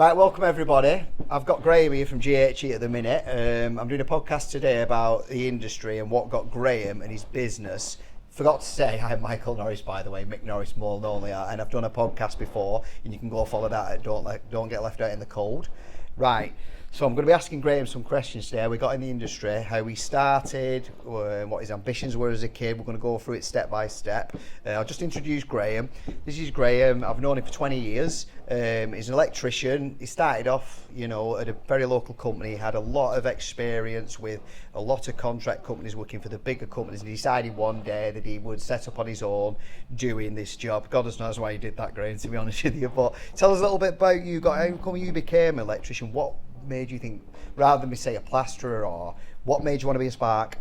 Right, welcome everybody. I've got Graham here from GHE at the minute. I'm doing a podcast today about the industry and what got Graham and his business. Forgot to say, I'm Michael Norris, by the way, Mick Norris more than only, and I've done a podcast before, and you can go follow that at Don't Get Left Out in the Cold. Right, so I'm going to be asking Graham some questions today. We got in the industry, how he started, what his ambitions were as a kid. We're going to go through it step by step. I'll just introduce Graham. This is Graham. I've known him for 20 years. He's an electrician. He started off, at a very local company. He had a lot of experience with a lot of contract companies working for the bigger companies. And he decided one day that he would set up on his own doing this job. God knows why he did that, Graham, to be honest with you. But tell us a little bit about you. How come you became an electrician? What made you think, rather than me say a plasterer, or what made you want to be a spark?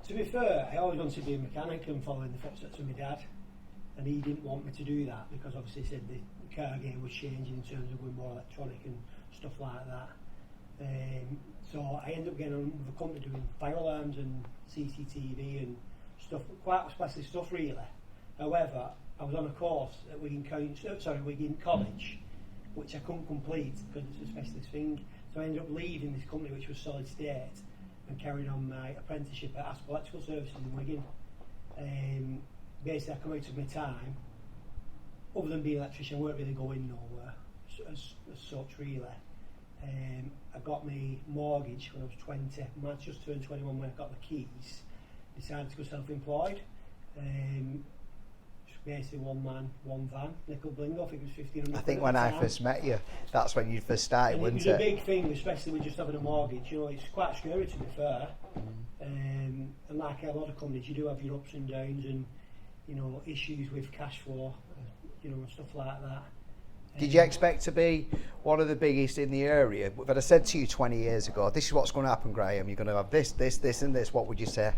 To be fair, I always wanted to be a mechanic and following the footsteps of my dad, and he didn't want me to do that because obviously he said the car game was changing in terms of going more electronic and stuff like that. So I ended up getting on with a company doing fire alarms and CCTV and stuff, quite specialist stuff really. However, I was on a course at Wigan College, which I couldn't complete because it's a specialist thing. So I ended up leaving this company, which was solid state, and carried on my apprenticeship at Asp Electrical Services in Wigan. Basically, I come out of my time, other than being an electrician, I weren't really going nowhere as such really. I got my mortgage when I was 20. I just turned 21 when I got the keys. Decided to go self-employed. Basically one man, one van, nickel blingo. I think it was 1,500. I think when I first met you, that's when you first started, wasn't it? It was a big thing, especially with just having a mortgage. It's quite scary to be fair. And like a lot of companies, you do have your ups and downs and issues with cash flow, and stuff like that. Did you expect to be one of the biggest in the area? If I'd said to you 20 years ago, this is what's going to happen, Graham, you're going to have this, and this, what would you say?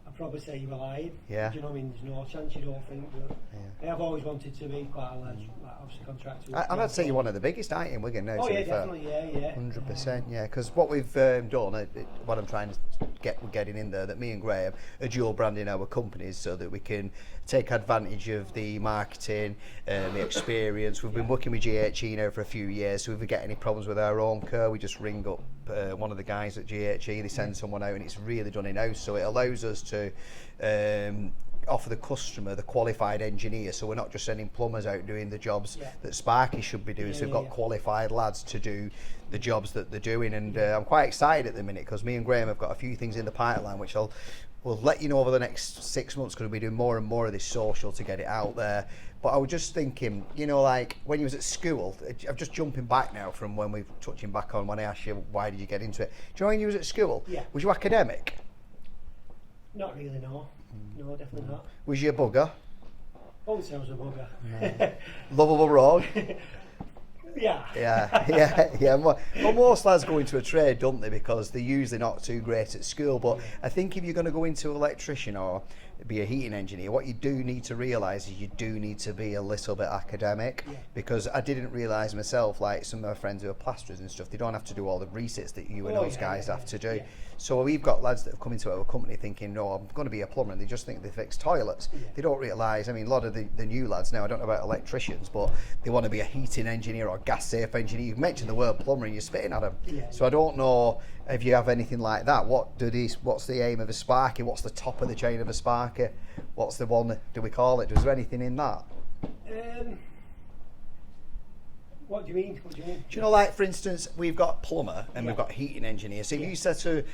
I'd probably say you were lying. Yeah. Do you know what I mean? There's no chance, you don't think. But yeah. I have always wanted to be quite a large, obviously contractor. I'd say you're one of the biggest, aren't you, in Wigan now? Oh, yeah, definitely, yeah. 100%, yeah. Because what we've done, what I'm trying to getting in there, that me and Graham are dual branding our companies so that we can take advantage of the marketing, the experience. We've been working with GHE now for a few years, so if we get any problems with our own car, we just ring up one of the guys at GHE, they send someone out, and it's really done in-house, so it allows us to offer the customer the qualified engineer, so we're not just sending plumbers out doing the jobs that Sparky should be doing. So we've got qualified lads to do the jobs that they're doing, and I'm quite excited at the minute because me and Graham have got a few things in the pipeline which we'll let you know over the next 6 months, because we'll be doing more and more of this social to get it out there. But I was just thinking, like when you was at school, I'm just jumping back now from when we're touching back on when I asked you why did you get into it. Do you know when you was at school? Yeah. Was you academic? Not really, no. No, definitely not. Was you a bugger? Always sounds a bugger. Lovable rogue? Yeah. Yeah. Well, most lads go into a trade, don't they? Because they're usually not too great at school. But I think if you're going to go into electrician or be a heating engineer, what you do need to realise is you do need to be a little bit academic. Because I didn't realise myself, like some of my friends who are plasterers and stuff, they don't have to do all the resets that you and those guys have to do. So we've got lads that have come into our company thinking, no, I'm going to be a plumber, and they just think they fix toilets. They don't realise, a lot of the new lads now, I don't know about electricians, but they want to be a heating engineer or gas safe engineer. You've mentioned the word plumber and you're spitting at them. So I don't know if you have anything like that. What's the aim of a Sparky? What's the top of the chain of a Sparky? What's the one, do we call it? Is there anything in that? What do you mean? Do you know, like for instance, we've got plumber and we've got heating engineer. So if you said to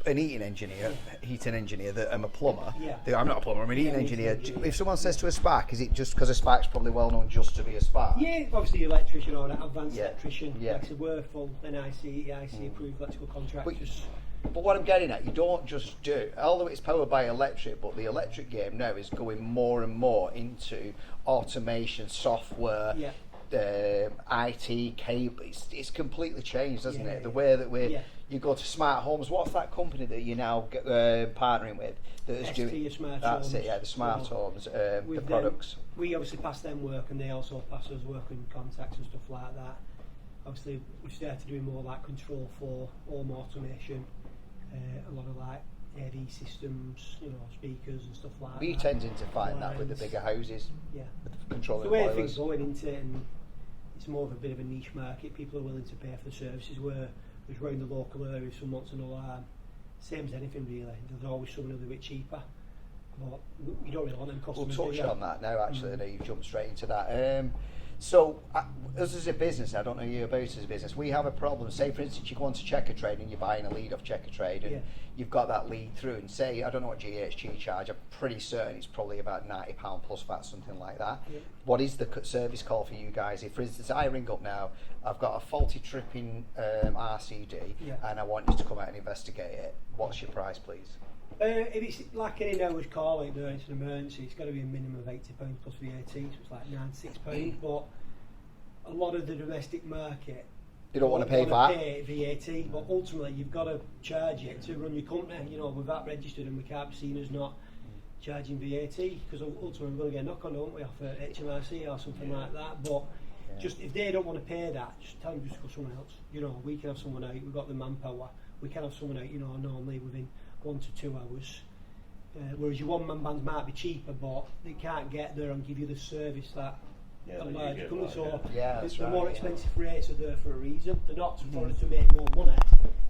an heating engineer that I'm a plumber, I'm not a plumber, I'm an heating engineer. If someone says to a spark, is it just because a spark's probably well known just to be a spark? Yeah, obviously an electrician or an advanced electrician. Like I said, we're full NIC approved electrical contractors. But what I'm getting at, you don't just do, although it's powered by electric, but the electric game now is going more and more into automation, software, IT, cable. It's completely changed, hasn't it? The way that you go to smart homes. What's that company that you're now partnering with? That is doing smart that's homes. it. Yeah, the smart homes, the products. We obviously pass them work, and they also pass us work in contacts and stuff like that. Obviously, we started doing more like control for home automation, a lot of like AV systems, speakers and stuff like that. We tending to find that with the bigger houses, with the controlling the way boilers. things going into it, and it's more of a bit of a niche market. People are willing to pay for the services, where there's around the local area, if someone wants an alarm, same as anything really, there's always someone a little bit cheaper. But you don't really want them customers. We'll touch on that now, actually. I know you've jumped straight into that. So, us as a business, I don't know you about us as a business, we have a problem. Say, for instance, you go on to Checker Trade and you're buying a lead off Checker Trade, and you've got that lead through, and say, I don't know what GHG charge, I'm pretty certain it's probably about £90 plus VAT, something like that. Yeah. What is the service call for you guys? If, for instance, I ring up now, I've got a faulty tripping RCD, and I want you to come out and investigate it, what's your price, please? If it's like any hours call, like it's an emergency, it's got to be a minimum of £80 plus VAT, so it's like £96. But a lot of the domestic market, you don't want to pay VAT, but ultimately you've got to charge it to run your company. You know, we're VAT registered and we can't be seen as not charging VAT, because ultimately we're going to get a knock on, don't we, off HMRC or something like that. But just if they don't want to pay that, just tell them just go somewhere else. You know, we can have someone out, we've got the manpower, we can have someone out, you know, normally within 1 to 2 hours. Whereas your one-man bands might be cheaper, but they can't get there and give you the service that a large company. So the more expensive rates are there for a reason. They're not for us to make more money.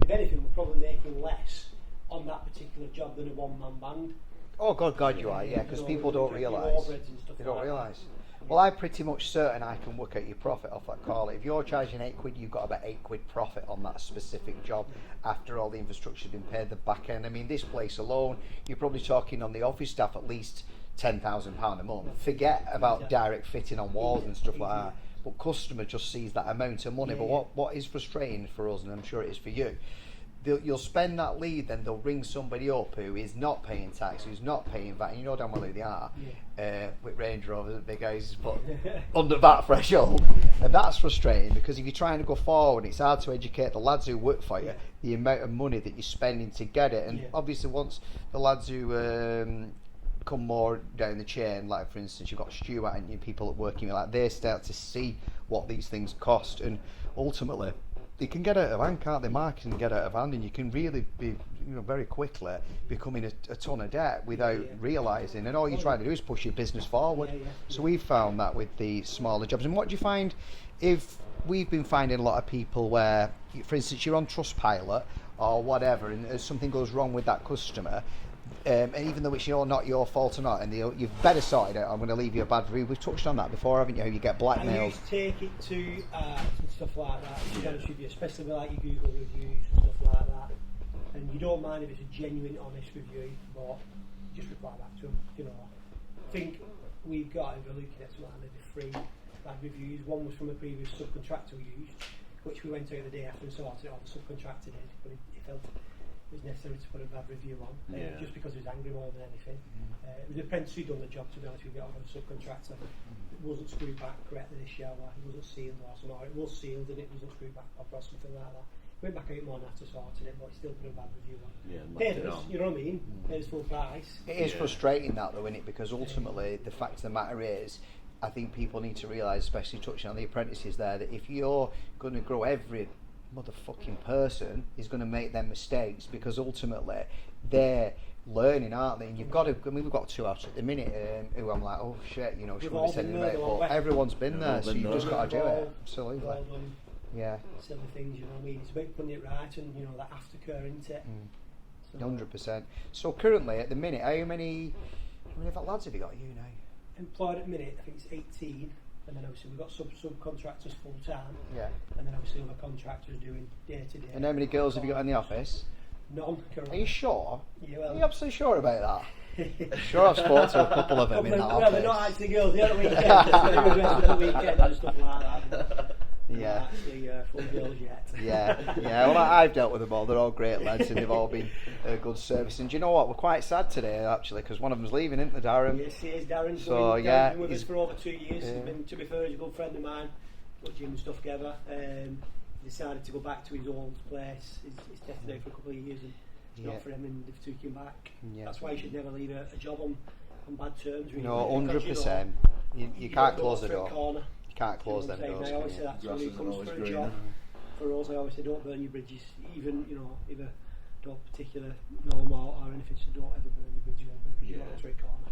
If anything, we're probably making less on that particular job than a one-man band. Oh God, you are, because people don't realise. They don't realise. Well, I'm pretty much certain I can work out your profit off that call. If you're charging £8, you've got about £8 profit on that specific job after all the infrastructure's been paid, the back end. I mean, this place alone, you're probably talking on the office staff at least £10,000 a month. Forget about direct fitting on walls and stuff like that. But customer just sees that amount of money. But what is frustrating for us, and I'm sure it is for you, you'll spend that lead, then they'll ring somebody up who is not paying tax, who's not paying VAT, and you know damn well who they are, with Range Rovers, big houses, but under that threshold. And that's frustrating, because if you're trying to go forward, it's hard to educate the lads who work for you, the amount of money that you're spending to get it. And obviously once the lads who come more down the chain, like for instance you've got Stuart and people that working with, like, they start to see what these things cost, and ultimately they can get out of hand, can't they? Marketing can get out of hand, and you can really be, very quickly becoming a ton of debt without realising. And all you're trying to do is push your business forward. So we've found that with the smaller jobs. And what do you find if we've been finding a lot of people where, for instance, you're on Trustpilot or whatever, and something goes wrong with that customer, and even though it's not your fault or not, and you've better sorted it, I'm going to leave you a bad review. We've touched on that before, haven't you? How you get blackmailed. I used to take it to and stuff like that, to be honest with you, especially with like your Google reviews and stuff like that. And you don't mind if it's a genuine, honest review, but just reply back to them. I think we've got, if we're looking at some maybe 3 bad reviews. One was from a previous subcontractor we used, which we went out the day after and sorted it out. The subcontractor did, but he felt it was necessary to put a bad review on, just because he was angry more than anything. It was the apprentice who'd done the job, to be honest with you, on a subcontractor. It wasn't screwed back correctly, this shower, it wasn't sealed or something, or it was sealed and it wasn't screwed back proper or something like that. Went back out more and after sorting it, but he still put a bad review on. Paid us, you know what I mean? Paid us full price. It is frustrating that though, isn't it? Because ultimately the fact of the matter is, I think people need to realise, especially touching on the apprentices there, that if you're going to grow, every motherfucking person is going to make them mistakes, because ultimately they're learning, aren't they? And you've got to, I mean, we've got 2 out at the minute who I'm like, oh shit, should we be sending them out? But everyone's been there, so you've just got to do it. Absolutely. Silly things, you know what I mean? It's about putting it right, and that aftercare, isn't it? 100%. So currently, at the minute, how many lads have you got, you know? Employed at the minute, I think it's 18, and then obviously we've got subcontractors full time, and then obviously other contractors doing day to day. And how many girls have you got in the office? None currently. Are you sure? Yeah, well, are you absolutely sure about that? Sure, I've spoken to a couple of them in that office. Well, they're not actually girls, they're on the weekend, they're the weekend and stuff like that. Yeah. Actually, full girls yet. Yeah. Well, I've dealt with them all. They're all great lads, and they've all been good service. And do you know what? We're quite sad today, actually, because one of them's leaving, isn't they, Darren? Yes, he is. Darren's been with us for over 2 years. He's been, to be fair, he's a good friend of mine. Put gym and stuff together. He decided to go back to his old place. He's tested out for a couple of years, and it's not for him, and they've took him back. That's why you should never leave a job on bad terms. Really, no, 100%. You can't close the door. You can't close them doors. I always say that to when it comes for a job. For us, I always say don't burn your bridges. Even either don't particular norm or anything. So don't ever burn your bridges over, because you're on a straight corner.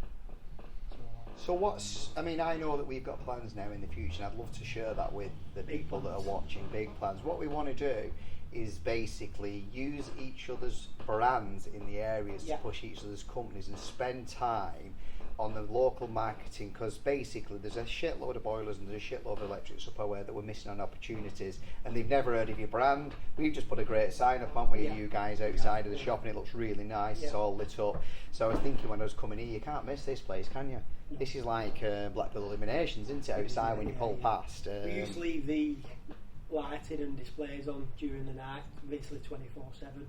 So I mean, I know that we've got plans now in the future, and I'd love to share that with the people that are watching. Big plans. What we want to do is basically use each other's brands in the areas to push each other's companies and spend time on the local marketing, because basically there's a shitload of boilers and there's a shitload of electric stuff aware that we're missing on opportunities, and they've never heard of your brand. We've just put a great sign up, haven't we, you guys outside of the shop, and it looks really nice. It's all lit up. So I was thinking when I was coming here, you can't miss this place, can you? This is like Blackpool Illuminations, isn't it, outside when you pull past? We used to leave the lighting and displays on during the night, basically 24/7.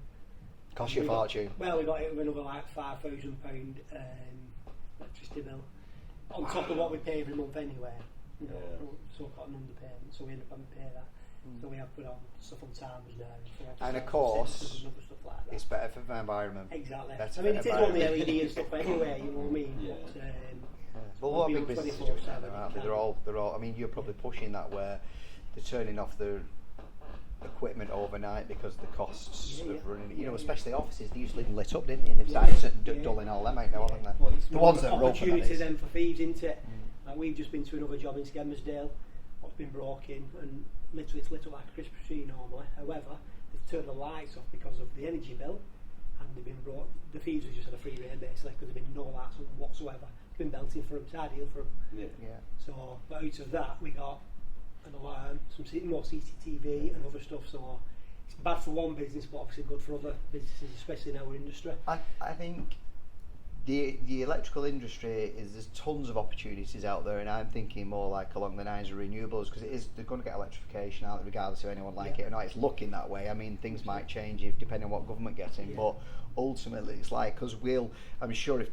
Cost you a fortune. Well, we got hit with another like £5,000 electricity bill on top of what we pay every month anyway. You know, so we've got an underpayment, so we end up having to pay that. So we have put on stuff on timers now. And of course, and stuff like that. it's better for the environment. Exactly. Better I mean, it is on the environment. LED and stuff anyway. You know what I mean? Yeah. But, Well, a lot of big businesses are doing that, aren't they? They're all. I mean, you're probably pushing that where they're turning off their equipment overnight because the costs of running. You know, especially offices. They used to leave lit up, didn't they? And they've started dulling all them out now, haven't they? Well, it's The ones that are open. opportunity then for thieves, isn't it? Like we've just been to another job in Skemersdale. What's been broken and literally it's lit up like a Christmas tree normally. However, they've turned the lights off because of the energy bill, and they've been brought. The thieves have just had a free rein basically because there've been no lights on whatsoever. It's been belting for them. It's ideal for them. Yeah. So, but out of that, we got an alarm, some more CCTV and other stuff. So it's bad for one business, but obviously good for other businesses, especially in our industry. I think the electrical industry there's tons of opportunities out there, and I'm thinking more like along the lines of renewables, because they're going to get electrification out regardless of anyone like it or not. It's looking that way. I mean, things might change depending on what government gets in, but ultimately it's like, because I'm sure if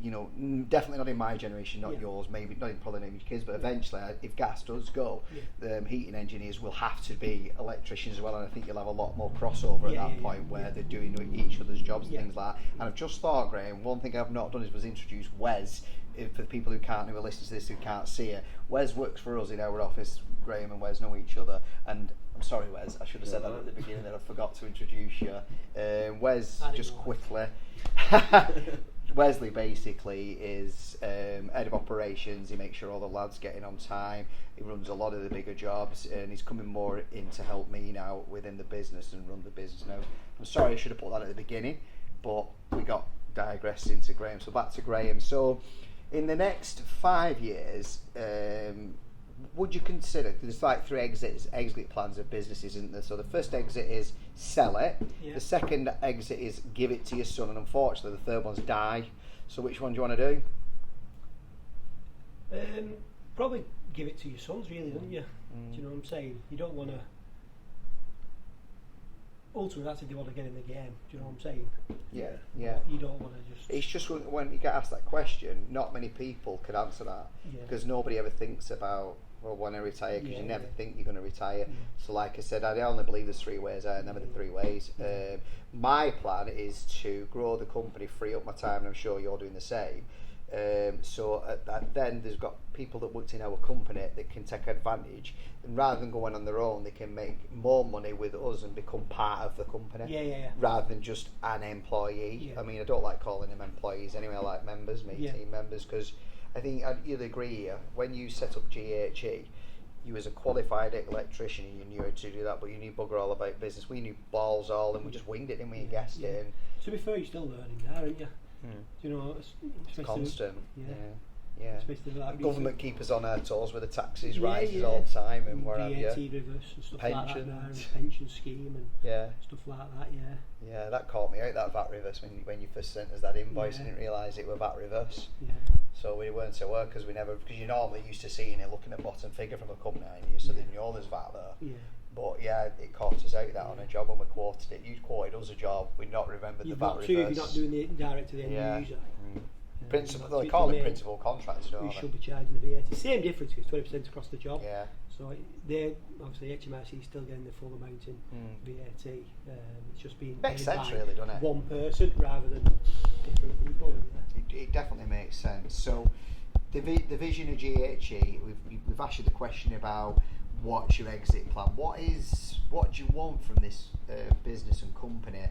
you know, definitely not in my generation, not yours, maybe not probably not in your kids, but eventually if gas does go, heating engineers will have to be electricians as well, and I think you'll have a lot more crossover at that point where they're doing each other's jobs and things like that. And I've just thought, Graham, one thing I've not done was introduce Wes. For the people who are listening to this who can't see it, Wes works for us in our office. Graham and Wes know each other, and I'm sorry, Wes, I should have said that at the beginning, that I forgot to introduce you. Wes, just quickly, Wesley basically is head of operations. He makes sure all the lads get in on time. He runs a lot of the bigger jobs, and he's coming more in to help me now within the business and run the business now. I'm sorry I should have put that at the beginning, but we got digressed into Graham. So back to Graham. So in the next 5 years, would you consider, there's like 3 exit plans of businesses, isn't there? So the first exit is sell it, the second exit is give it to your son, and unfortunately the third one's die. So which one do you want to do? Probably give it to your sons, really, don't you? Do you know what I'm saying? You don't want to. Ultimately, that's if they want to get in the game. Do you know what I'm saying? Yeah. You don't want to just. It's just when you get asked that question, not many people could answer that, because nobody ever thinks about, well, when I retire, because you never think you're going to retire. So like I said, I only believe there's 3 ways. I never the 3 ways. My plan is to grow the company, free up my time, and I'm sure you're doing the same. So then there's got people that worked in our company that can take advantage, and rather than going on their own, they can make more money with us and become part of the company, rather than just an employee. I mean, I don't like calling them employees anyway. I like members, team members, because I think you'll agree here, when you set up GHE, you was a qualified electrician and you knew how to do that, but you knew bugger all about business. We knew balls all, and we just winged it, didn't we, and guessed it. And to be fair, you're still learning there, aren't you? You know, it's constant. Especially like government keep us on our toes with the taxes rises all the time, and where have you? VAT reverse and stuff Pensions. like that now, and pension scheme and stuff like that. Yeah, that caught me out, that VAT reverse, when you first sent us that invoice. I didn't realise it was VAT reverse. So we weren't so aware, because you're normally used to seeing it, looking at bottom figure from a company, aren't you? So then you know there's VAT there. But it caught us out that on a job when we quoted it. You quoted us a job, we'd not remembered the VAT reverse. If you're not doing the direct to the end user. Principal, they call it principal contracts, don't we they? should be charging the VAT. Same difference, it's 20% across the job. So they obviously HMRC is still getting the full amount in VAT. It's just being makes paid sense, by really, doesn't it? one person rather than different people. It definitely makes sense. So the vision of GHE, we've asked you the question about what's your exit plan. What do you want from this business and company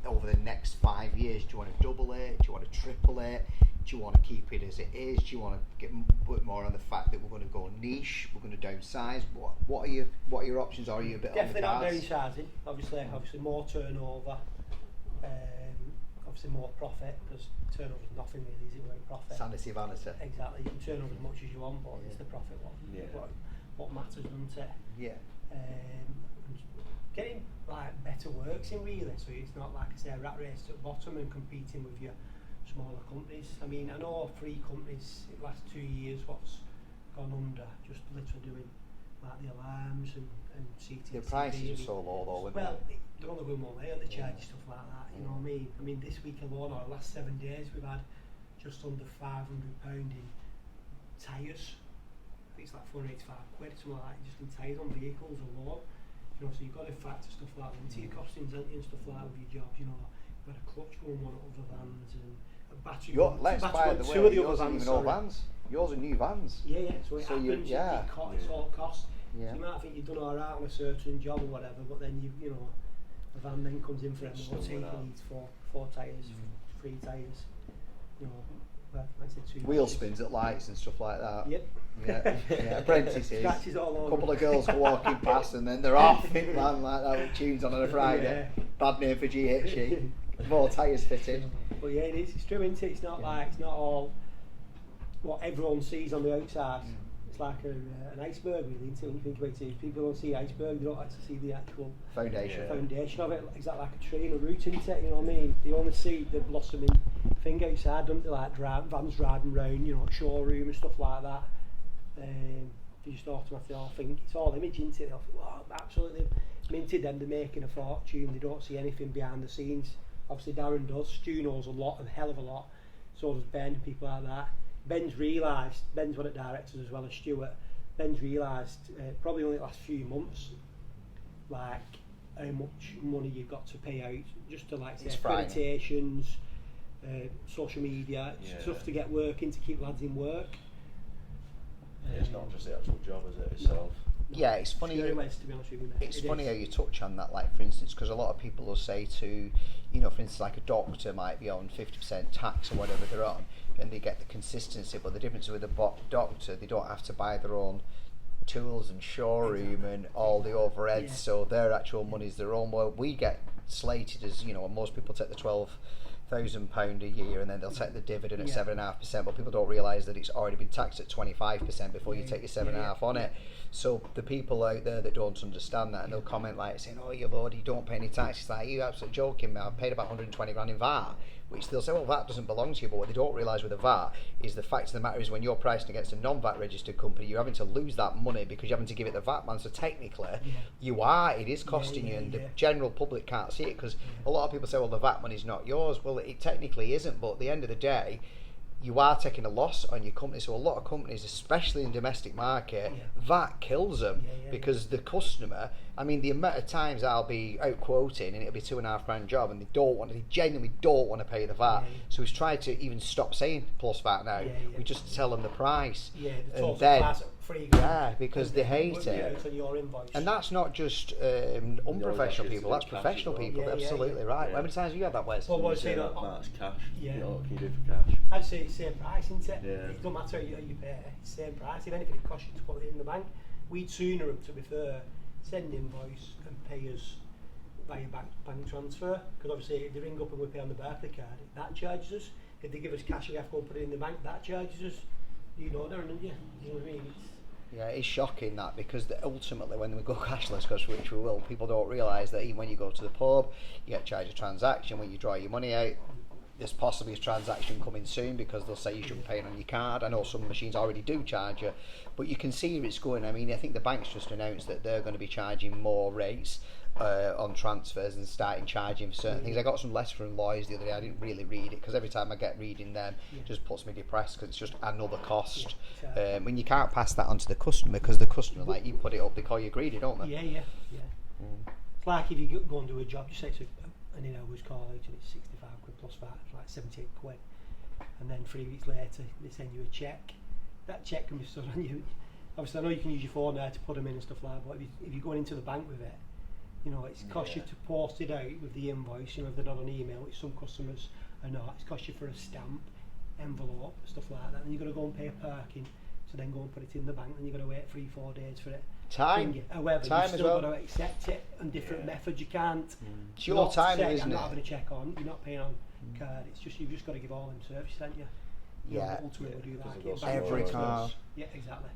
over the next 5 years? Do you want to double it? Do you want to triple it? Do you want to keep it as it is? Do you want to put more on the fact that we're going to go niche? We're going to downsize. What are your options? Are you a bit definitely on not the cards? downsizing? Obviously more turnover. Obviously more profit, because turnover is nothing really, is it? Won't profit. Sanity, vanity. Exactly. You can turn over as much as you want, but it's the profit what matters, doesn't it? Yeah. Getting like better works in really, so it's not like I say a rat race at the bottom and competing with your smaller companies. I mean, I know 3 companies in the last 2 years what's gone under, just literally doing like the alarms and CCTV. The prices are so low though, isn't Well, they? they're only going one way, they charge stuff like that, you know what I mean? I mean, this week alone, or the last 7 days, we've had just under £500 in tyres. I think it's like £485, something like that, just in tyres on vehicles alone. You know, so you've got to factor stuff like that into your costings and stuff like that with your jobs, you know. You've got a clutch going on at other vans and a battery. By the way, yours aren't even old vans. Yours are new vans. Yeah, so it happens, it's all cost. Yeah. So you might think you've done alright on a certain job or whatever, but then you know, a van then comes in for MOT, you need four tyres, 3 tyres, you know, well, like I said, 2 Wheel spins at lights and stuff like that. Yep. Yeah, apprentices. Scratches all over. A couple of girls go walking past and then they're off in van like that with tunes on a Friday. Yeah. Bad name for GHE. More tyres fitted. But yeah, it's true, isn't it? It's not like, it's not all what everyone sees on the outside. It's like an iceberg really, isn't it? When you think about it, people don't see iceberg, they don't actually see the actual foundation of it. Exactly like a tree and a root, isn't it? You know what I mean? They only see the blossoming thing outside, don't they? Like vans driving around, you know, showroom and stuff like that. You just automatically all think it's all image, isn't it? They'll think, wow, absolutely minted, and they're making a fortune. They don't see anything behind the scenes. Obviously Darren does, Stu knows a hell of a lot, so does Ben, people like that. Ben's one of the directors as well as Stuart, Ben's realised probably only the last few months, like how much money you've got to pay out just to like say accreditations, social media, stuff to get working, to keep lads in work. It's not just the actual job, is it, itself? Yeah, it's funny. To be honest with you, It's funny how you touch on that, like for instance, because a lot of people will say to, you know, for instance, like a doctor might be on 50% tax or whatever they're on, and they get the consistency. But the difference with a doctor, they don't have to buy their own tools and showroom and all the overheads, so their actual money's their own. Well, we get slated as, you know, most people take the £12,000 a year and then they'll take the dividend at 7.5%, but people don't realise that it's already been taxed at 25% before you take your 7.5 on it. So the people out there that don't understand that, and they'll comment like saying, "Oh, you don't pay any tax." It's like, "You're absolutely joking, man. I've paid about 120 grand in VAT," which they'll say, "Well, VAT doesn't belong to you." But what they don't realise with the VAT is the fact of the matter is when you're pricing against a non-VAT registered company, you're having to lose that money because you're having to give it the VAT man. So technically, it is costing you, and the general public can't see it because a lot of people say, "Well, the VAT money's not yours." Well, it technically isn't, but at the end of the day, you are taking a loss on your company. So a lot of companies, especially in the domestic market, VAT kills them because the customer, I mean, the amount of times I'll be out quoting and it'll be £2.5 grand job and they genuinely don't want to pay the VAT. So we've tried to even stop saying plus VAT now. We just tell them the price. The and then, free because they hate it. On your invoice. And that's not just unprofessional people, that's professional people. They're absolutely right. How many times have you had that, Wes? Well, That's cash. Yeah. What can you do for cash? I'd say it's the same price, isn't it? Yeah. It don't matter how you pay, it's the same price. If anything, it costs you to put it in the bank. We'd sooner, to be fair, send an invoice and pay us via bank transfer, because obviously if they ring up and we pay on the Barclay card, that charges us. If they give us cash, we have to go and put it in the bank, that charges us. You know, don't you? You know what I mean? It's shocking that, because ultimately when we go cashless, which we will, people don't realise that even when you go to the pub, you get charged a transaction. When you draw your money out, there's possibly a transaction coming soon because they'll say you shouldn't pay it on your card. I know some machines already do charge you, but you can see where it's going. I mean, I think the bank's just announced that they're going to be charging more rates on transfers and starting charging for certain things. I got some letters from lawyers the other day. I didn't really read it because every time I get reading them, it just puts me depressed because it's just another cost. When you can't pass that on to the customer, because the customer, like, you put it up, they call you greedy, don't they? Yeah. It's like if you go and do a job, you say to an in-hours call out and it's 65 quid plus VAT, it's like 78 quid, and then 3 weeks later they send you a cheque. That cheque can be stored on you. Obviously I know you can use your phone there to put them in and stuff like that, but if you're going into the bank with it, you know, it's cost you to post it out with the invoice, you know, if they're not on email, which some customers are not. It's cost you for a stamp, envelope, stuff like that. Then you've got to go and pay parking to then go and put it in the bank. Then you've got to wait 3-4 days for it. Time. However, Time you've as still well. got to accept it on different methods. You can't. It's your time, say, isn't I'm it? not having a check on. You're not paying on card. It's just you've just got to give all them service, haven't you? Yeah. Ultimately, do that. Because Get of back Every to it. car. Yeah, exactly.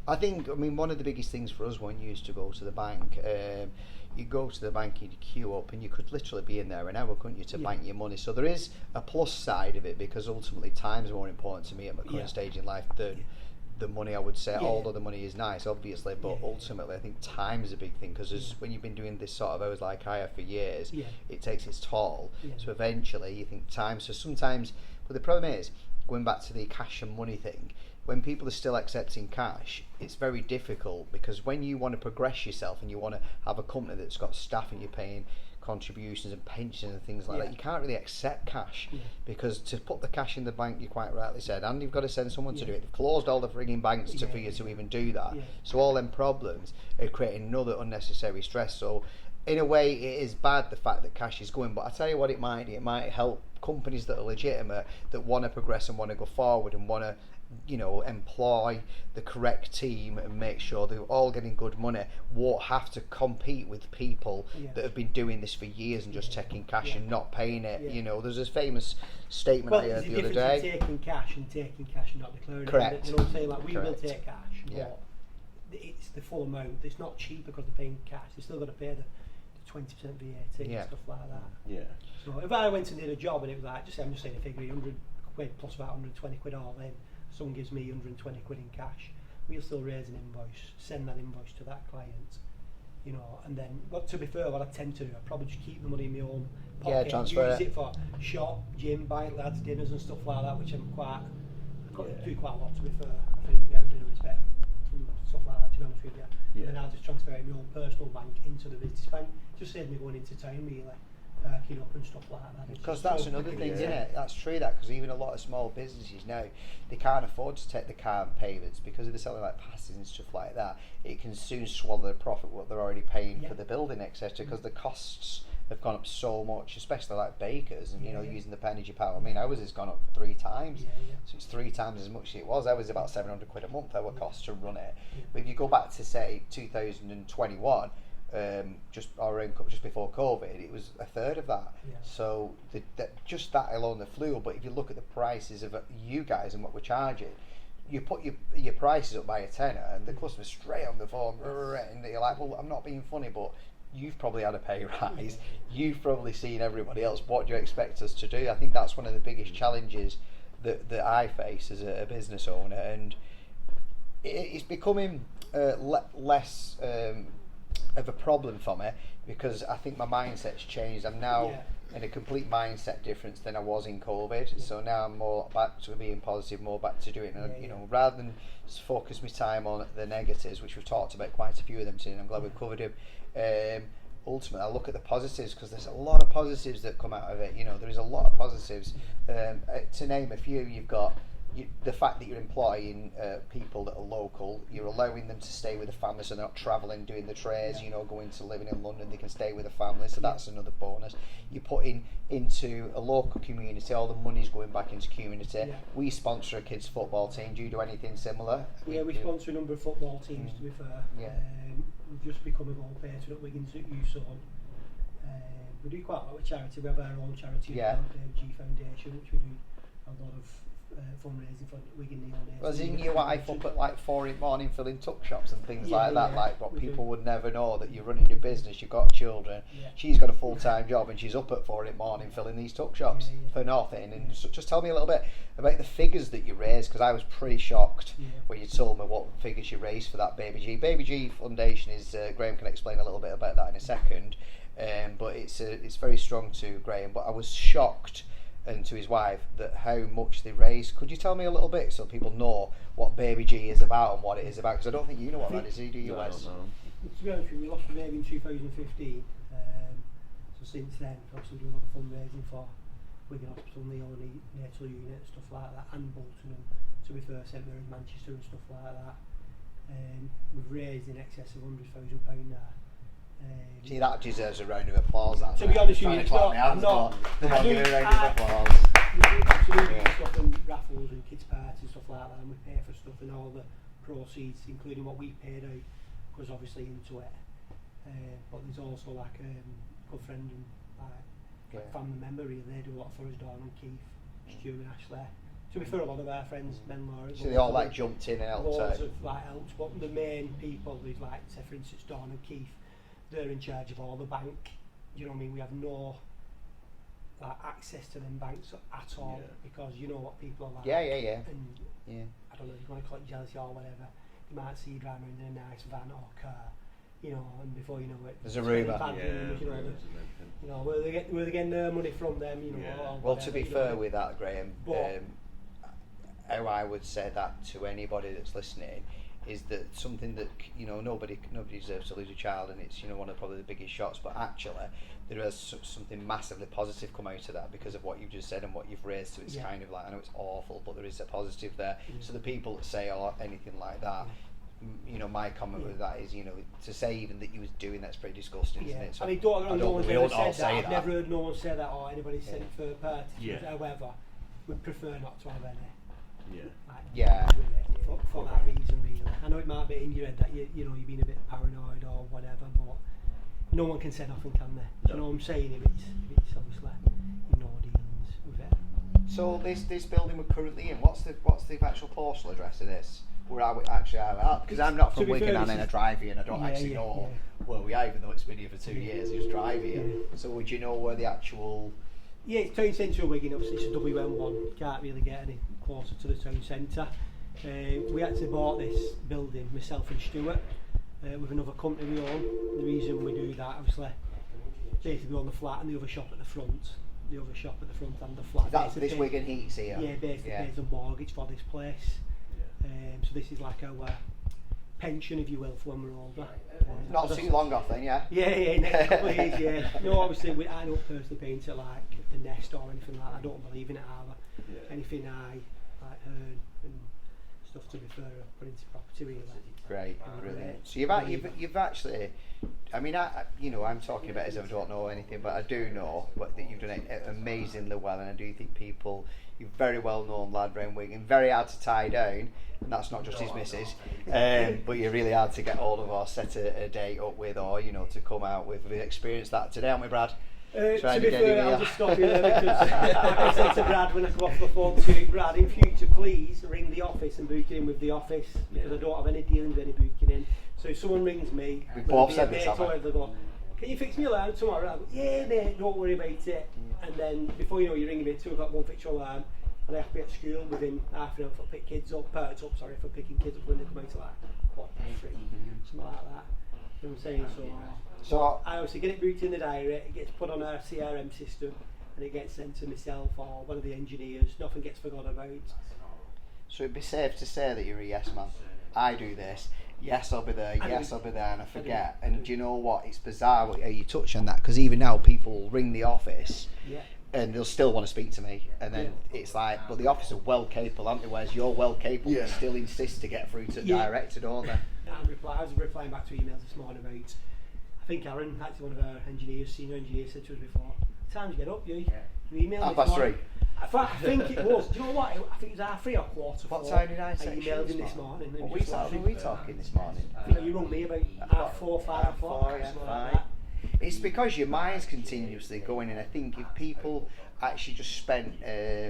I think, I mean, one of the biggest things for us when you used to go to the bank, you go to the bank, you'd queue up, and you could literally be in there an hour, couldn't you, to bank your money. So there is a plus side of it, because ultimately time's more important to me at my current stage in life than the money, I would say. Although the money is nice, obviously, but ultimately I think time is a big thing, because when you've been doing this sort of hours like I have for years, it takes its toll. So eventually you think time, so sometimes, but the problem is, going back to the cash and money thing, when people are still accepting cash, it's very difficult, because when you want to progress yourself and you want to have a company that's got staff and you're paying contributions and pensions and things like that, you can't really accept cash, because to put the cash in the bank, you quite rightly said, and you've got to send someone to do it. They've closed all the frigging banks for you to even do that. So all them problems are creating another unnecessary stress. So in a way, it is bad, the fact that cash is going, but I tell you what, it might help companies that are legitimate, that want to progress and want to go forward and want to, you know, employ the correct team and make sure they're all getting good money, won't have to compete with people that have been doing this for years and just taking cash and not paying it. You know, there's this famous statement I heard the other day. Taking cash and not declaring Correct. it. You know what I'm saying? Like, we will Correct. take cash, but it's the full amount. It's not cheap because they're paying cash. They're still got to pay the 20% VAT and stuff like that. Yeah. So if I went and did a job and it was like, I'm just saying a figure, 100 quid plus about 120 quid all in, someone gives me 120 quid in cash, we'll still raise an invoice, send that invoice to that client, you know, and then, but to be fair, what I tend to do, I probably just keep the money in my own pocket, transfer use it for shop, gym, buy lads dinners and stuff like that, which I do quite a lot, to be fair. I think I get a bit of respect from stuff like that, to be honest with you. And then I'll just transfer it in my own personal bank into the business bank. Just saves me going into town, really, perking up and stuff like that. Because that's another thing, isn't it? That's true, that, because even a lot of small businesses now, they can't afford to take the car and payments, because if they're selling like passes and stuff like that, it can soon swallow the profit what they're already paying for the building, etc. Because the costs have gone up so much, especially like bakers and you know, using the pennies pound. I mean, ours has gone up 3 times, so it's 3 times as much as it was. Ours was about 700 quid a month our cost to run it. But if you go back to say 2021, just before COVID, it was a third of that. So just that alone, the fuel. But if you look at the prices of you guys and what we're charging, you put your prices up by a tenner, and the customer's straight on the phone, and you're like, well, I'm not being funny, but you've probably had a pay rise. You've probably seen everybody else. What do you expect us to do? I think that's one of the biggest challenges that I face as a business owner, and it's becoming less of a problem for me, because I think my mindset's changed. I'm now in a complete mindset difference than I was in COVID. So now I'm more back to being positive, more back to doing it. You know, rather than just focus my time on the negatives, which we've talked about quite a few of them today, and I'm glad we've covered them. Ultimately, I look at the positives, because there's a lot of positives that come out of it. You know, there is a lot of positives. To name a few, you've got the fact that you're employing people that are local. You're allowing them to stay with the family, so they're not travelling, doing the trades, you know, going to living in London. They can stay with the family, so that's another bonus. You're putting into a local community, all the money's going back into community. We sponsor a kids football team. Do you do anything similar? We sponsor a number of football teams, to be fair. We've just become a goal patron at Wigan's Youth Zone. We do quite a lot with charity. We have our own charity, the G Foundation, which we do a lot of fundraising for Wigan neonates. Well, isn't your wife up at like 4 in the morning filling tuck shops and things like that? Like what people would never know, that you're running your business, you've got children. She's got a full-time job and she's up at 4 in the morning filling these tuck shops for nothing. And so just tell me a little bit about the figures that you raised, because I was pretty shocked when you told me what figures you raised for that Baby G. Baby G Foundation is, Graham can explain a little bit about that in a second, but it's very strong to Graham. But I was shocked, and to his wife, that how much they raised. Could you tell me a little bit so people know what Baby G is about and what it is about? Because I don't think you know what that is, do you, Wes? To be honest with you, we lost the baby in 2015. So since then, obviously we do a lot of fundraising for Wigan Hospital, neonatal unit, stuff like that, and Bolton, and to be fair, St Mary's Manchester and stuff like that. We've raised in excess of £100,000 now. See, that deserves a round of applause. That to be honest with you, it's not. I'm not giving a round of applause. absolutely Yeah. stuff and raffles and kids' parties and stuff like that, and we pay for stuff and all the proceeds, including what we paid out, goes obviously into it. But there's also like good friend and like family member really, they do a lot for us, Dawn and Keith, Stu and Ashley. To be fair, a lot of our friends, men, Laura. So they all like jumped in and helped loads out. of like helps, but the main people who's like, say for instance, Dawn and Keith, they're in charge of all the bank. You know what I mean? We have no like access to them banks at all because you know what people are like. Yeah. And Yeah. I don't know if you want to call it jealousy or whatever. You might see you driving around in a nice van or car, you know, and before you know it, There's a spending rumour. bad rumours, you know, where they getting their money from them, you know. Or Well, whatever, to be you fair know. with that, Graham, But- how I would say that to anybody that's listening is that something that nobody deserves to lose a child, and it's one of probably the biggest shocks. But actually, there is something massively positive come out of that because of what you've just said and what you've raised. So it's kind of like, I know it's awful, but there is a positive there. So the people that say anything like that. My comment with that is, to say even that you was doing that's pretty disgusting, isn't it? So I mean, no one's we ever don't all said that. say I've never heard no one say that or anybody sent for parties. However, we'd prefer not to have any. With it for that reason, really. I know it might be in your head that you've been a bit paranoid or whatever, but no one can say nothing, can they? You know what I'm saying? If it's obviously no dealings with it. So this building we're currently in, what's the actual postal address of this? Where are we actually at? Because I'm not To from be Wigan fair, and this I is- drive here and I don't Yeah, actually yeah, know yeah. where we are, even though it's been here for 2 years. I just drive here. Yeah. So would you know where the actual? Yeah, it's town centre of Wigan, obviously it's a WM1, can't really get any closer to the town centre. We actually bought this building, myself and Stuart, with another company we own. The reason we do that, obviously, basically we own the flat and the other shop at the front. The other shop at the front and the flat. That's basically this Wigan Heats here. Yeah, basically pays the mortgage for this place. So this is like our pension, if you will, for when we're older. Not too long off then, yeah. Yeah, next couple of years, yeah. No, obviously, I don't personally paint it like the nest or anything like that. I don't believe in it either. Anything I like earn and stuff, to be fair, I put into property really. Great, brilliant. So you've actually, I mean, I'm talking about it as if I don't know anything, but I do know that you've done it amazingly well, and I do think you're a very well known lad around Wigan, very hard to tie down, and that's not just his missus, but you're really hard to get hold of or set a date up with, or to come out with. We've experienced that today, haven't we, Brad? To be fair, I'll just stop you there because like I said to Brad when I come off the phone to Brad, in future please ring the office and book it in with the office because I don't have any dealings with any booking in. So if someone rings me, We've both said this, they haven't we? go, can you fix me alarm tomorrow? I go, yeah mate, don't worry about it. And then before you know, you're ringing me at 2 o'clock, one fix your alarm, and I have to be at school within half an hour for picking kids up when they come out to like 3:15, something like that. You know what I'm saying? So I obviously get it booked in the diary, it gets put on our CRM system and it gets sent to myself or one of the engineers, nothing gets forgotten about. So it'd be safe to say that you're a yes man. I do this, yes I'll be there, yes I'll be there, and I forget. And do you know what, it's bizarre how you touch on that, because even now people will ring the office and they'll still want to speak to me, and then it's like, but the office are well capable, aren't they, whereas you're well capable but still insist to get through to the director, don't they? I was replying back to emails this morning about, I think Aaron, actually one of our engineers, senior engineers, said to us before, what time do you get up, you emailed me this morning. 3:30. I think it was, do you know what, I think it was 3 or 4:15. What time did I say? I emailed him this morning. What were we talking this morning? I think you rung me about 4, 5 o'clock. Something like that. It's because your mind's continuously going, and I think if people actually just spent,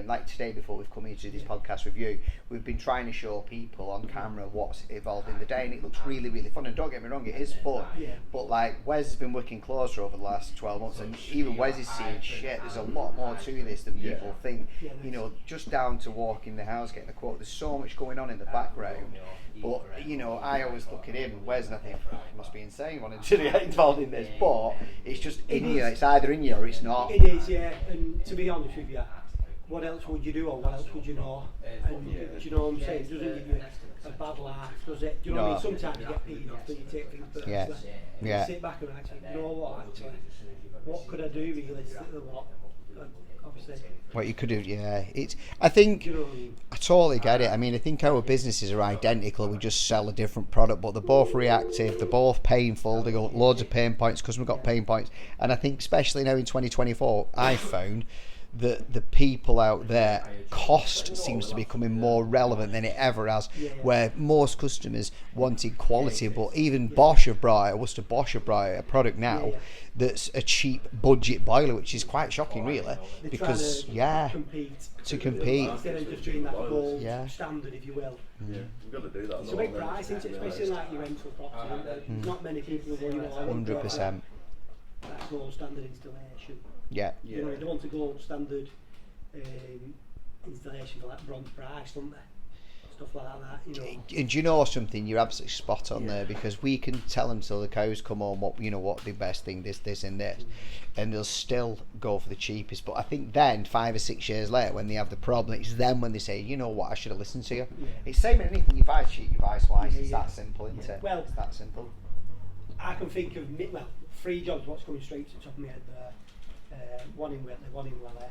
like today before we've come into this podcast with you, we've been trying to show people on camera what's evolved in the day, and it looks really, really fun. And don't get me wrong, it is fun. But like Wes has been working closer over the last 12 months, and even Wes is seeing shit. There's a lot more to this than people think. Just down to walking the house, getting the quote. There's so much going on in the background. But I always look at him, Wes, and I think he must be insane wanting to get involved in this. But it's just in you. It's either in you or it's not. It is, yeah. And to be honest with you, what else would you do or what else would you know? And do you know what I'm saying? It doesn't give you a bad laugh, does it? Do you know what I mean? Sometimes you get peed off and you take things personally. You sit back and actually, you know what, actually, what could I do realistically? Obviously. What you could do, I think Do you know what I mean? I totally get it. I mean, I think our businesses are identical. We just sell a different product, but they're both reactive. They're both painful. They got loads of pain points because we've got pain points. And I think, especially now in 2024, I found the people out there, cost seems to be becoming more relevant than it ever has, where most customers wanted quality, but even Bosch have brought, Worcester Bosch have brought a product now that's a cheap budget boiler, which is quite shocking really, They're because trying to compete. compete. Instead of just doing that gold standard, if you will. Yeah, we've got to do that. It's a big price, isn't it? Especially like your rental property. There's not many people who want 100%. that gold standard installation. Yeah. You know, they want a gold standard installation for like bronze price, don't they? Stuff like that, you know. And do you know something? You're absolutely spot on there, because we can tell them till the cows come home what the best thing, this and this, and they'll still go for the cheapest. But I think then 5 or 6 years later, when they have the problem, it's then when they say, you know what, I should have listened to you. It's same in anything. You buy cheap, you buy slice. It's that simple, isn't it? Well, it's that simple. I can think of 3 jobs. What's coming straight to the top of my head there. One in Whitley, one in Welle,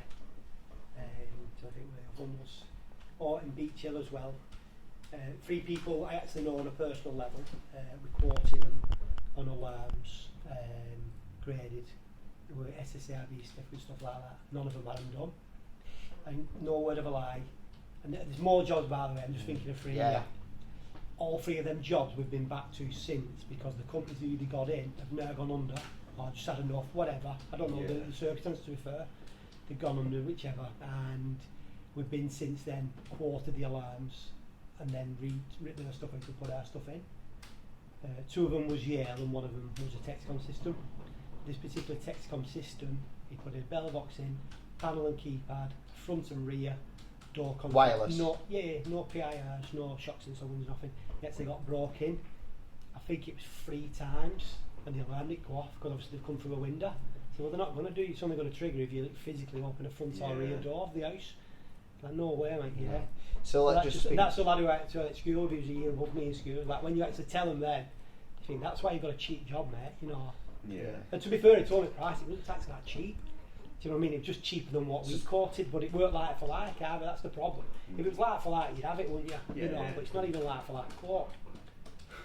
so I think one was in Beach Hill as well. 3 people I actually know on a personal level. We quoted them on alarms, graded, they were SSARB stuff and stuff like that. None of them had them done. And no word of a lie. And there's more jobs, by the way. I'm just thinking of 3 here. All 3 of them jobs we've been back to since, because the companies who they got in have now gone under, or just had enough, whatever. I don't know the circumstances, to be fair. They've gone under, whichever. And we've been since then, quoted the alarms, and then written our stuff in to put our stuff in. 2 of them was Yale, and 1 of them was a Texcom system. This particular Texcom system, he put a bell box in, panel and keypad, front and rear, door contact. Wireless. No PIRs, no shocks and songs, nothing. It actually got broke in. I think it was 3 times, and the alarm didn't go off, because obviously they've come through a window. So well, they're not going to do it. It's only going to trigger if you physically open the front or rear door of the house. Like, no way, mate. So that's the lad who went to school. He was a year above me in school. Like, when you actually tell them then, you think that's why you've got a cheap job, mate. You know. Yeah. And to be fair, it's only price. It wasn't actually that cheap. Do you know what I mean? It was just cheaper than what we quoted, but it weren't like for like. Either. That's the problem. If it was like for like, you'd have it, wouldn't you? You know. But it's not even like for like quote.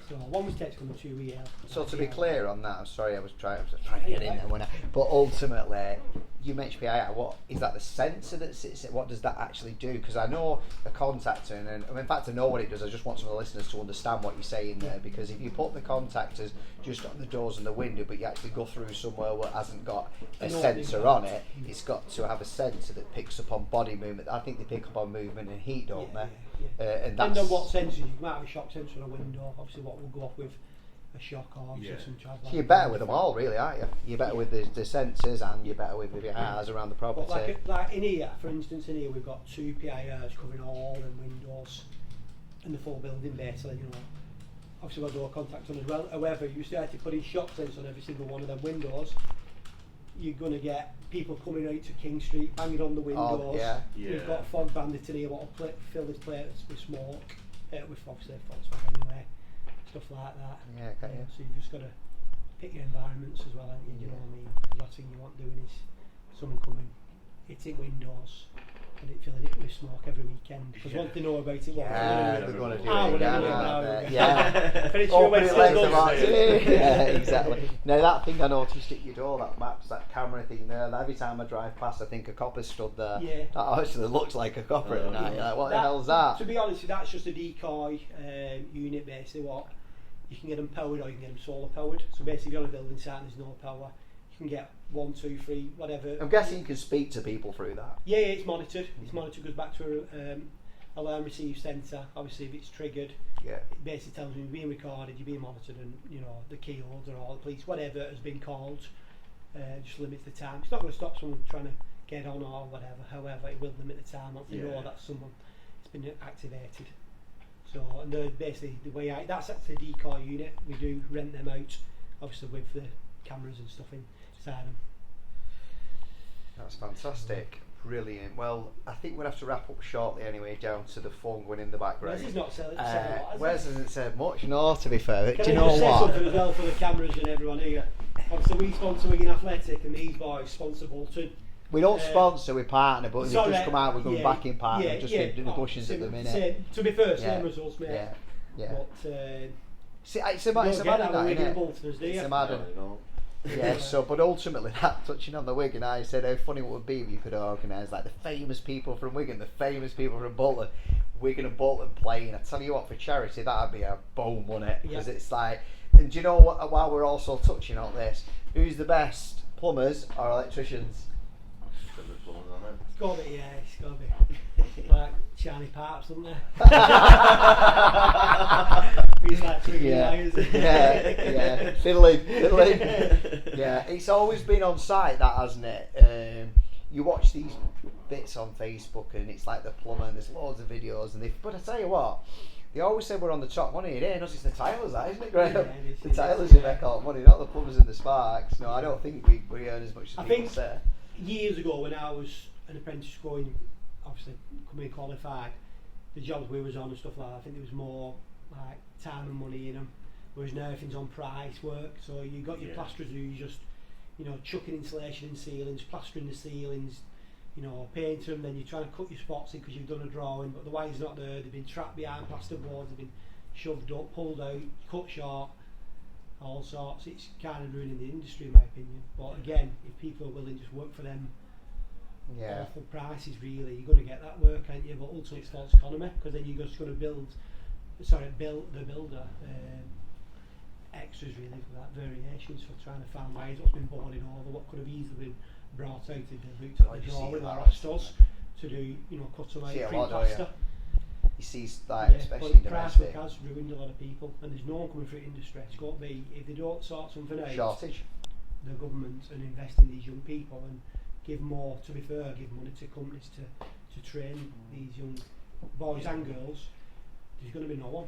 So one was Texcom and 2 were Yale. So to be clear on that, I'm sorry, I was trying to get in there, but ultimately, you mentioned PIR. What is that? The sensor that sits? What does that actually do? Because I know a contactor, and in fact I know what it does. I just want some of the listeners to understand what you're saying there. Because if you put the contactors just on the doors and the window, but you actually go through somewhere where it hasn't got a sensor on it, it's got to have a sensor that picks up on body movement. I think they pick up on movement and heat, don't they? And that's on what sensors. You might have a shock sensor on a window. Obviously, what will go off with a shock or some charge. So you're better with them all, really, aren't you? You're better with the sensors, and you're better with your eyes around the property. But like in here, for instance, in here we've got 2 PIRs covering all the windows and the full building, basically. You know, obviously we've got door contact on as well. However, you start to put in shock sensors on every single one of them windows, you're going to get people coming out to King Street, banging on the windows. We've got fog bandits in here, what will fill this place with smoke, with obviously Volkswagen anyway, stuff like that. So you've just got to pick your environments as well, haven't you? You know what I mean? The last thing you want doing is someone coming, hitting windows, and it filling it with smoke every weekend. Because once they know about it, they're going to do it again. But it's your way exactly. Now that thing I noticed at your door, that maps, that camera thing there, every time I drive past I think a copper stood there. That actually looks like a copper at night. Like, what the hell's that? To be honest, that's just a decoy unit, basically. What you can get them powered, or you can get them solar powered. So basically if you're on a building site and there's no power, you can get 1, 2, 3, whatever. I'm guessing you can speak to people through that. Yeah, it's monitored. It's monitored, goes back to a alarm receive centre. Obviously, if it's triggered, it basically tells you you're being recorded, you're being monitored, and you know the key holder or the police, whatever has been called, just limits the time. It's not going to stop someone trying to get on or whatever. However, it will limit the time once they know that someone has been activated. So, and basically the way that's actually a decoy unit. We do rent them out, obviously with the cameras and stuff inside them. That's fantastic. Brilliant. Well, I think we'll have to wrap up shortly anyway, down to the phone going in the background. Wes is not selling Wes hasn't said much, no, to be fair. Can do you I know just say what? something as well for the cameras and everyone here? Obviously, we sponsor Wigan Athletic, and these boys sponsor Bolton. We don't sponsor, we partner, but we've just come out, we're going back in partner, just in the bushes at the minute. To be fair, same results, mate. Yeah. But See, it's a mad night, isn't it? Boltoners, do you? It's a mad Yeah, so, but ultimately, that touching on the Wigan, I said how funny it would be if you could organise like the famous people from Wigan, the famous people from Bolton, Wigan and Bolton playing. I tell you what, for charity, that'd be a boom, wouldn't it? Because it's like, and do you know what? While we're also touching on this, who's the best, plumbers or electricians? It's got to be, yeah, it's got to be. Like shiny parts, doesn't there? He's like twiggling wires. Yeah. Fiddling. Yeah, it's always been on site, that, hasn't it? You watch these bits on Facebook and it's like the plumber and there's loads of videos but I tell you what, they always say we're on the top money. It ain't us, it's the tilers, that, isn't it, Graham? Yeah, the tilers who make all the money, not the plumbers and the sparks. No, I don't think we earn as much as people say. Years ago when I was an apprentice going, obviously coming qualified, the jobs we was on and stuff like that, I think there was more like time and money in them, whereas now everything's on price work. So you got your plasterers who you just, chucking insulation in ceilings, plastering the ceilings, painting them, then you're trying to cut your spots in because you've done a drawing, but the wire's not there, they've been trapped behind plasterboards, they've been shoved up, pulled out, cut short, all sorts. It's kind of ruining the industry in my opinion. But again, if people are willing to just work for them awful prices, really, you're going to get that work, aren't you? But ultimately it's false economy, because then you're just going to build the builder extras really for that, variations for trying to find ways what's been boarded over, what could have easily been brought out if they looked at the drawing or asked us to do, cut them out pre-plaster. You see, like, especially in price domestic, work has ruined a lot of people, and there's no one coming through the industry. It's got to be, if they don't sort something out, shortage. The government and invest in these young people and give money to companies to train these young boys and girls. There's going to be no one.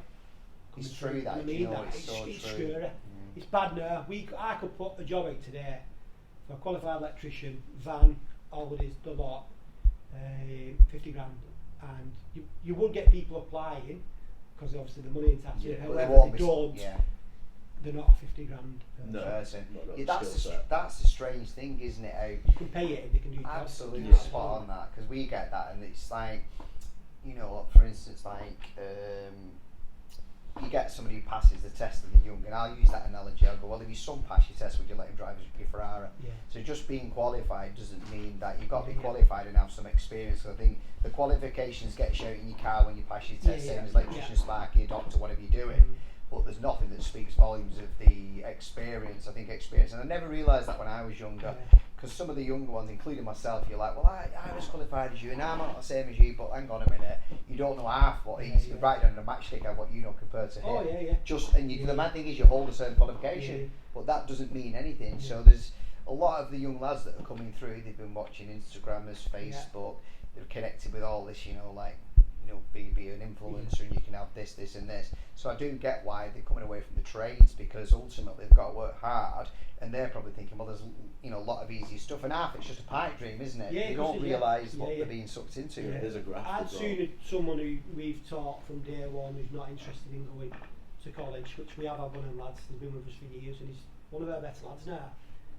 It's true that. It's so true. scary. It's bad now. I could put a job out today for a qualified electrician, van, holidays, the lot, 50 grand, and you would get people applying because obviously the money ain't taxed. However, they don't. They're not a 50 grand person. That's the strange thing, isn't it? How you can pay it if they can do it. Absolutely spot on that, because we get that, and it's like, for instance, like you get somebody who passes the test and they're young, and I'll use that analogy. I'll go, well, if your son passed your test, would you let him drive your Ferrari? Yeah. So just being qualified doesn't mean that you've got to be qualified and have some experience. So I think the qualifications get shown in your car when you pass your test, same as electrician, sparky, doctor, whatever you're doing. But there's nothing that speaks volumes of the experience. I think experience, and I never realised that when I was younger, because some of the younger ones, including myself, you're like, well, I was qualified as you, and I'm not the same as you, but hang on a minute, you don't know half what he's right down the matchstick of what you know compared to him. The mad thing is you hold a certain qualification, but that doesn't mean anything. So there's a lot of the young lads that are coming through. They've been watching Instagrammers, Facebook. They're connected with all this, be an influencer, and you can have this and this. So I do get why they're coming away from the trades, because ultimately they've got to work hard, and they're probably thinking, well, there's a lot of easy stuff, and half it's just a pipe dream, isn't it? They don't realise what they're being sucked into. There's a graph. I'd sooner someone who we've taught from day one who's not interested in going to college, which we have had one of them lads, he's been with us for years, and he's one of our best lads now.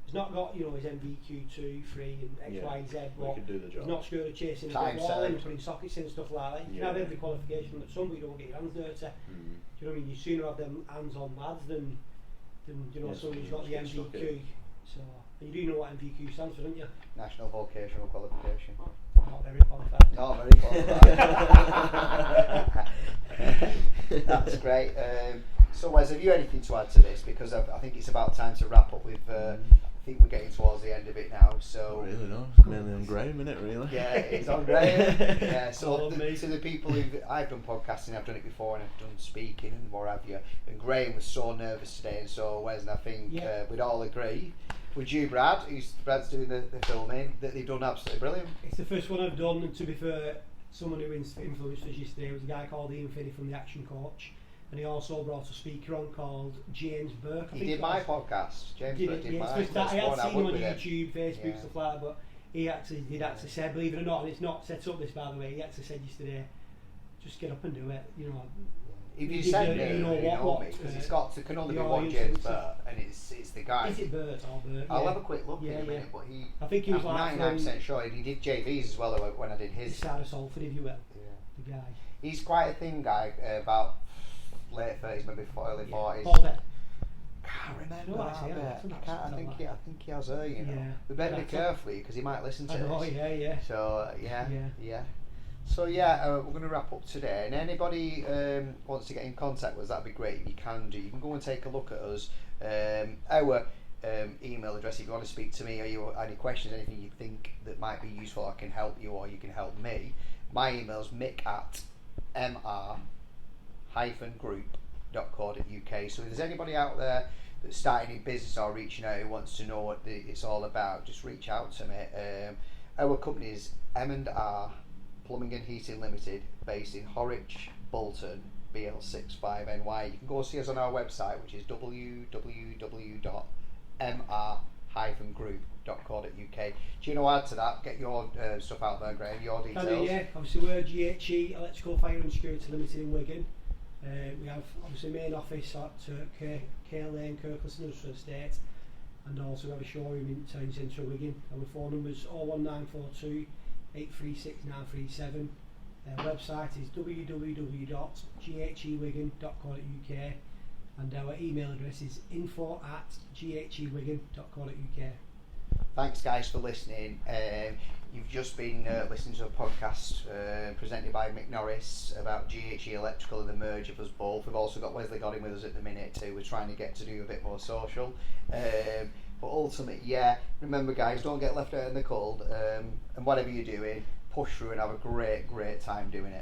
He's not got, his MVQ 2, 3 and X, Y, Z, but he's not scared of chasing a wall and putting sockets in and stuff like that. You can have every qualification that some, but you don't get your hands dirty. Do you know what I mean? You sooner have them hands-on lads than someone who's got the MVQ. So, and you do know what MVQ stands for, don't you? National Vocational Qualification. Not very qualified. Not very qualified. That's great. So Wes, have you anything to add to this? Because I think it's about time to wrap up with, I think we're getting towards the end of it now. So really not. It's mainly on Graham, isn't it, really? Yeah, it's on Graham. Yeah, so to the people I've done podcasting, I've done it before, and I've done speaking and what have you. And Graham was so nervous today, and so Wes, and I think we'd all agree. Would you, Brad, Brad's doing the filming, that they've done absolutely brilliant? It's the first one I've done, and to be fair, someone who influenced us yesterday was a guy called Ian Finney from The Action Coach. And he also brought a speaker on called James Burke. He did my podcast. James Burke did mine. I had seen him on YouTube, Facebook, stuff like that, but he did actually say, believe it or not, and it's not set up this, by the way, he actually said yesterday, just get up and do it, If you said me, you know me, because there can only be one James Burke, and it's the guy. Is it Burt or Burt? I'll have a quick look in a minute, but I think he was I'm 99% sure he did JVs as well when I did his. This side of Salford, if you will. The guy. He's quite a thin guy, about late 30s, maybe early 40s. can't remember No, actually, that yeah, bit. that's I think not he, I think he has her. You know, Yeah. we better be That's carefully because he might listen to I know, this. yeah. So yeah. Yeah. So yeah, we're going to wrap up today. And anybody wants to get in contact with us, that'd be great. If you can do, you can go and take a look at us. Our email address, if you want to speak to me or you any questions, anything you think that might be useful, I can help you or you can help me. My email is mick@mr-group.co.uk. So if there's anybody out there that's starting a business or reaching out who wants to know what it's all about, just reach out to me. Our company is M&R Plumbing and Heating Limited, based in Horwich, Bolton, BL65NY. You can go see us on our website, which is www.mr-group.co.uk. Do you know add to that? Get your stuff out there, Graham. Your details. Can do, yeah. Obviously, we're GHE Electrical Fire and Security Limited in Wigan. We have obviously main office at Care Lane, Kirkleson Industrial Estate, and also we have a showroom in Town Centre Wigan. Our phone numbers 01942 836 937. Website is www.ghewigan.co.uk, and our email address is info@ghewigan.co.uk. Thanks, guys, for listening. You've just been listening to a podcast presented by Mick Norris about GHE Electrical and the merge of us both. We've also got Wesley Godin with us at the minute too. We're trying to get to do a bit more social. But ultimately, yeah, remember, guys, don't get left out in the cold. And whatever you're doing, push through and have a great time doing it.